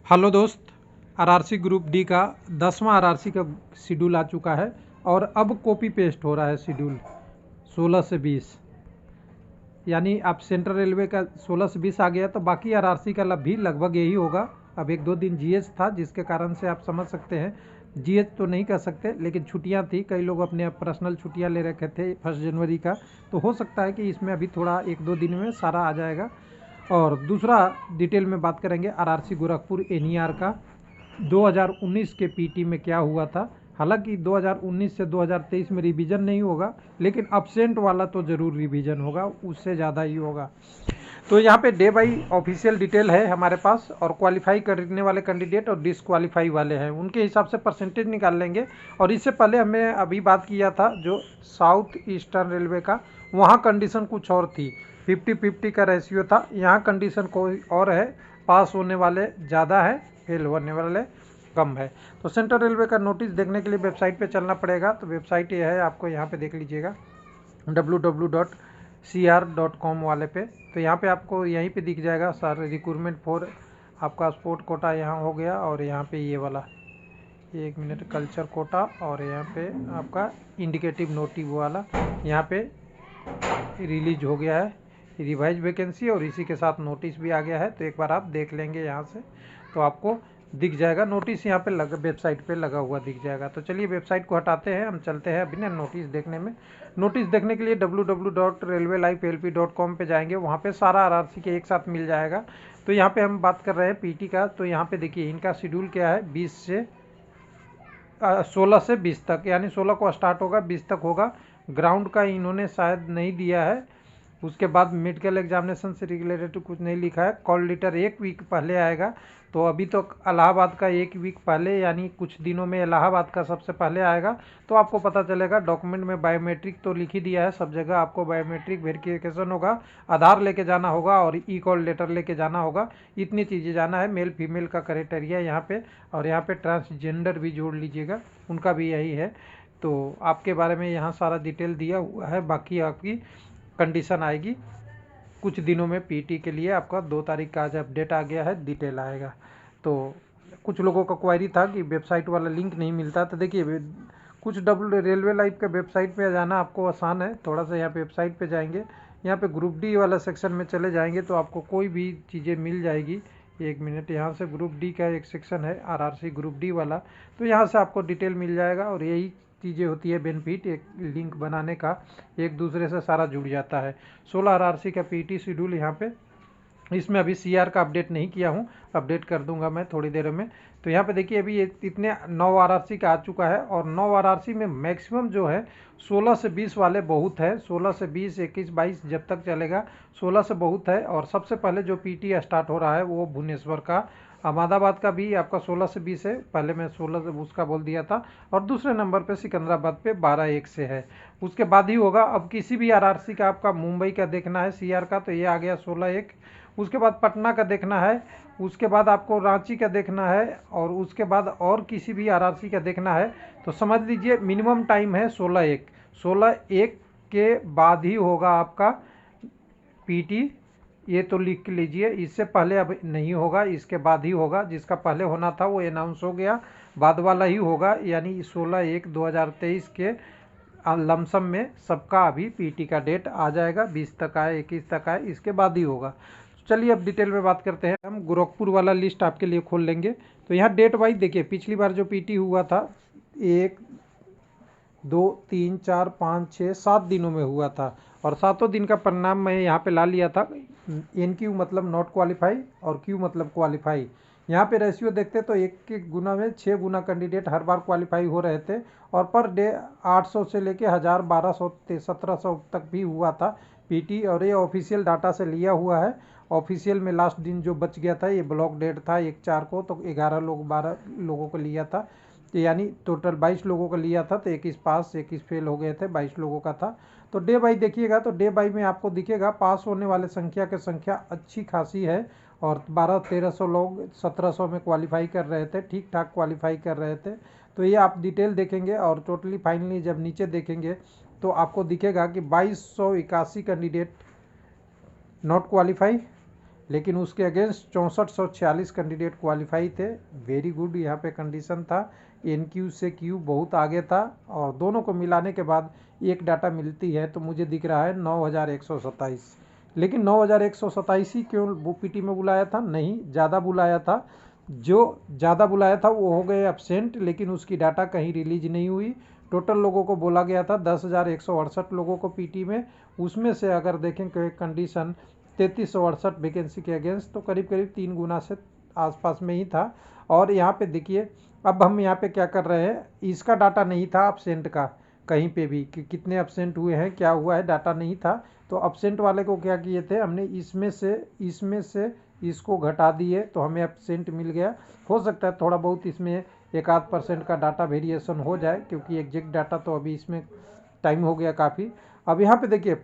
Hello दोस्त, RRC group D का 10वां RRC का शेड्यूल आ चुका है और अब कॉपी पेस्ट हो रहा है शेड्यूल 16 से 20। यानी आप सेंट्रल रेलवे का 16 से 20 आ गया तो बाकी आरआरसी का भी लगभग यही होगा। अब एक दो दिन जीएच था जिसके कारण से आप समझ सकते हैं, जीएच तो नहीं कह सकते लेकिन छुट्टियां थी, कई लोग अपने पर्सनल छुट्टियां ले रखे थे 1 जनवरी का, तो हो सकता है कि इसमें अभी थोड़ा एक दो दिन में सारा आ जाएगा। और दूसरा डिटेल में बात करेंगे आरआरसी गोरखपुर एनईआर का 2019 के पीटी में क्या हुआ था। हालांकि 2019 से 2023 में रिवीजन नहीं होगा, लेकिन अब्सेंट वाला तो ज़रूर रिवीजन होगा, उससे ज़्यादा ही होगा। तो यहाँ पे डे बाई ऑफिशियल डिटेल है हमारे पास, और क्वालिफाई करने वाले कैंडिडेट और डिसक्वालीफाई वाले हैं उनके हिसाब से परसेंटेज निकाल लेंगे। और इससे पहले हमने अभी बात किया था जो साउथ ईस्टर्न रेलवे का, वहाँ कंडीशन कुछ और थी, 50-50 का रेशियो था। यहाँ कंडीशन कोई और है, पास होने वाले ज़्यादा है, फेल होने वाले कम है। तो सेंट्रल रेलवे का नोटिस देखने के लिए वेबसाइट पे चलना पड़ेगा। तो वेबसाइट ये है, आपको यहाँ पे देख लीजिएगा www.cr.com वाले पे। तो यहाँ पे आपको यहीं पे दिख जाएगा सर, रिक्रूटमेंट फॉर आपका स्पोर्ट कोटा यहाँ हो गया, और यहाँ पे ये वाला 1 मिनट कल्चर कोटा, और यहाँ पे आपका इंडिकेटिव नोटिव वाला यहाँ पे रिलीज हो गया है, रिवाइज वैकेंसी, और इसी के साथ नोटिस भी आ गया है। तो एक बार आप देख लेंगे यहाँ से तो आपको दिख जाएगा, नोटिस यहाँ पे वेबसाइट पे लगा हुआ दिख जाएगा। तो चलिए वेबसाइट को हटाते हैं, हम चलते हैं अभी ना नोटिस देखने में। नोटिस देखने के लिए www.railwaylifeLP.com पे जाएंगे, वहाँ पे सारा आरआरसी के एक साथ मिल जाएगा। तो यहाँ पे हम बात कर रहे हैं पीटी का, तो यहाँ पे देखिए इनका शेड्यूल क्या है, 16 से 20 तक, यानी 16 को स्टार्ट होगा, 20 तक होगा। ग्राउंड का इन्होंने शायद नहीं दिया है। उसके बाद मेडिकल एग्जामिनेशन से रिलेटेड कुछ नहीं लिखा है। कॉल लेटर 1 वीक पहले आएगा, तो अभी तो इलाहाबाद का 1 वीक पहले, यानी कुछ दिनों में इलाहाबाद का सबसे पहले आएगा। तो आपको पता चलेगा, डॉक्यूमेंट में बायोमेट्रिक तो लिख ही दिया है, सब जगह आपको बायोमेट्रिक वेरिफिकेशन होगा, आधार लेके जाना होगा और ई कॉल लेटर लेके जाना होगा, इतनी चीज़ें जाना है। मेल फीमेल का क्राइटेरिया यहाँ पे, और यहाँ पे ट्रांसजेंडर भी जोड़ लीजिएगा, उनका भी यही है। तो आपके बारे में यहाँ सारा डिटेल दिया हुआ है, बाकी आपकी कंडीशन आएगी कुछ दिनों में। पीटी के लिए आपका 2 तारीख का आज अपडेट आ गया है, डिटेल आएगा। तो कुछ लोगों का क्वेरी था कि वेबसाइट वाला लिंक नहीं मिलता, तो देखिए कुछ रेलवे लाइफ का वेबसाइट पे जाना आपको आसान है। थोड़ा सा यहाँ पे वेबसाइट पे जाएंगे, यहाँ पे ग्रुप डी वाला सेक्शन में चले जाएंगे तो आपको कोई भी चीज़ें मिल जाएगी। 1 मिनट, यहाँ से ग्रुप डी का एक सेक्शन है आरआरसी ग्रुप डी वाला, तो यहाँ से आपको डिटेल मिल जाएगा। और यही चीज़ें होती है बेनिफिट एक लिंक बनाने का, एक दूसरे से सारा जुड़ जाता है। 16 आरआरसी का पीटी शेड्यूल यहाँ पे, इसमें अभी सीआर का अपडेट नहीं किया हूँ, अपडेट कर दूंगा मैं थोड़ी देर में। तो यहाँ पे देखिए अभी इतने 9 आरआरसी का आ चुका है, और 9 आरआरसी में मैक्सिमम जो है 16 से 20 वाले बहुत है। 16 से 20, 21, 22 जब तक चलेगा, 16 से बहुत है। और सबसे पहले जो पीटी स्टार्ट हो रहा है वो भुवनेश्वर का, अहमदाबाद का भी आपका 16 से 20 है, पहले मैं 16 से उसका बोल दिया था। और दूसरे नंबर पे सिकंदराबाद पे 12-1 से है, उसके बाद ही होगा। अब किसी भी आरआरसी का आपका मुंबई का देखना है सीआर का, तो ये आ गया 16-1। उसके बाद पटना का देखना है, उसके बाद आपको रांची का देखना है, और उसके बाद और किसी भी आरआरसी का देखना है, तो समझ लीजिए मिनिमम टाइम है 16-1। 16-1 के बाद ही होगा आपका पीटी, ये तो लिख लीजिए। इससे पहले अब नहीं होगा, इसके बाद ही होगा। जिसका पहले होना था वो अनाउंस हो गया, बाद वाला ही होगा। यानी 16-1-2023 के लमसम में सबका अभी पीटी का डेट आ जाएगा, 20 तक आए, 21 तक आए, इसके बाद ही होगा। चलिए अब डिटेल में बात करते हैं। हम गोरखपुर वाला लिस्ट आपके लिए खोल लेंगे। तो यहाँ डेट वाइज देखिए, पिछली बार जो पीटी हुआ था 1, 2, 3, 4, 5, 6, 7 दिनों में हुआ था, और 7 दिन का परिणाम मैं यहाँ पे ला लिया था। NQ मतलब नॉट क्वालिफाई, और Q मतलब क्वालिफाई। यहाँ पे रेशियो देखते तो 1 गुना में 6 गुना कैंडिडेट हर बार क्वालिफाई हो रहे थे, और पर डे 800 से लेके 1000, 1200, 1700 तक भी हुआ था पीटी। और ये ऑफिशियल डाटा से लिया हुआ है। ऑफिशियल में लास्ट दिन जो बच गया था, ये ब्लॉक डेट था 1/4 को, तो 11 लोग 12 लोगों को लिया था, तो यानी टोटल 22 लोगों को लिया था। तो 21 पास, 21 फेल हो गए थे, 22 लोगों का था। तो डे बाई देखिएगा, तो डे बाई में आपको दिखेगा पास होने वाले संख्या की संख्या अच्छी खासी है, और 1200-1300 लोग 1700 में क्वालिफाई कर रहे थे, ठीक ठाक क्वालिफाई कर रहे थे। तो ये आप डिटेल देखेंगे, और टोटली फाइनली जब नीचे देखेंगे तो आपको दिखेगा कि 2281 कैंडिडेट नॉट क्वालिफाई, लेकिन उसके अगेंस्ट 6446 कैंडिडेट क्वालिफाई थे। वेरी गुड यहाँ पे कंडीशन था। NQ से Q बहुत आगे था और दोनों को मिलाने के बाद एक डाटा मिलती है तो मुझे दिख रहा है 9127। लेकिन 9127 ही क्यों वो PT में बुलाया था? नहीं, ज़्यादा बुलाया था। जो ज़्यादा बुलाया था वो हो गए एब्सेंट, लेकिन उसकी डाटा कहीं रिलीज नहीं हुई। टोटल लोगों को बोला गया था 10,168 लोगों को PT में। उसमें से अगर देखें कंडीशन 3368 वैकेंसी के अगेंस्ट, तो करीब करीब 3 गुना से आसपास में ही था। और यहाँ पे देखिए, अब हम यहाँ पे क्या कर रहे हैं, इसका डाटा नहीं था अब्सेंट का कहीं पे भी कि कितने अब्सेंट हुए हैं, क्या हुआ है, डाटा नहीं था। तो अब्सेंट वाले को क्या किए थे हमने, इसमें से इसको घटा दिए तो हमें अब्सेंट मिल गया। हो सकता है थोड़ा बहुत इसमें 1-8% का डाटा वेरिएशन हो जाए, क्योंकि एग्जैक्ट डाटा तो अभी इसमें टाइम हो गया काफ़ी। अब यहाँ पे देखिए,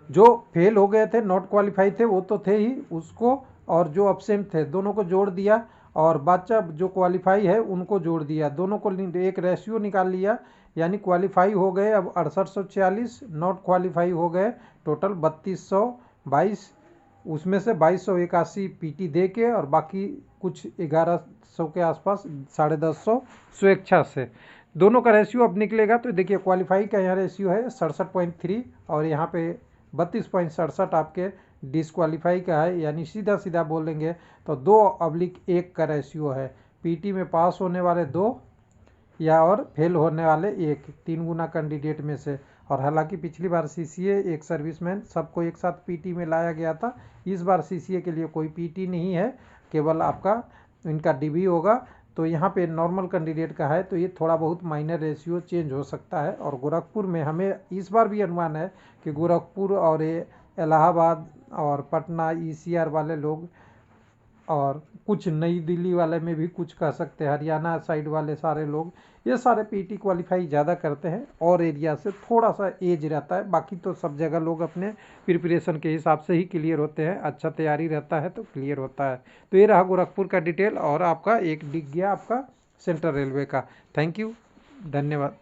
जो फेल हो गए थे, नॉट क्वालिफाई थे, वो तो थे ही, उसको और जो अब्सेंट थे दोनों को जोड़ दिया, और बच्चा जो क्वालिफाई है उनको जोड़ दिया, दोनों को एक रेशियो निकाल लिया। यानी क्वालिफाई हो गए अब 6846, नॉट क्वालिफाई हो गए टोटल 3222। उसमें से 2281 PT दे के और बाकी कुछ 1100 के आसपास 150 स्वेच्छा से, दोनों का रेशियो अब निकलेगा। तो देखिए क्वालिफाई का यहाँ रेशियो है 67.3 और यहाँ पे 32.67 आपके डिसक्वालीफाई का है। यानी सीधा सीधा बोलेंगे तो 2/1 का रेशियो है। PT में पास होने वाले 2 या और फेल होने वाले 1, 3 गुना कैंडिडेट में से। और हालांकि पिछली बार CCA एक सर्विसमैन सबको एक साथ PT में लाया गया था, इस बार CCA के लिए कोई PT नहीं है, केवल आपका इनका DB होगा। तो यहाँ पे नॉर्मल कैंडिडेट का है, तो ये थोड़ा बहुत माइनर रेशियो चेंज हो सकता है। और गोरखपुर में हमें इस बार भी अनुमान है कि गोरखपुर और इलाहाबाद और पटना ECR वाले लोग, और कुछ नई दिल्ली वाले में भी कुछ कह सकते हैं, हरियाणा साइड वाले सारे लोग, ये सारे PT क्वालिफाई ज़्यादा करते हैं और एरिया से थोड़ा सा एज रहता है। बाकी तो सब जगह लोग अपने प्रिपरेशन के हिसाब से ही क्लियर होते हैं, अच्छा तैयारी रहता है तो क्लियर होता है। तो ये रहा गोरखपुर का डिटेल और आपका एक दिख गया आपका सेंट्रल रेलवे का। थैंक यू, धन्यवाद।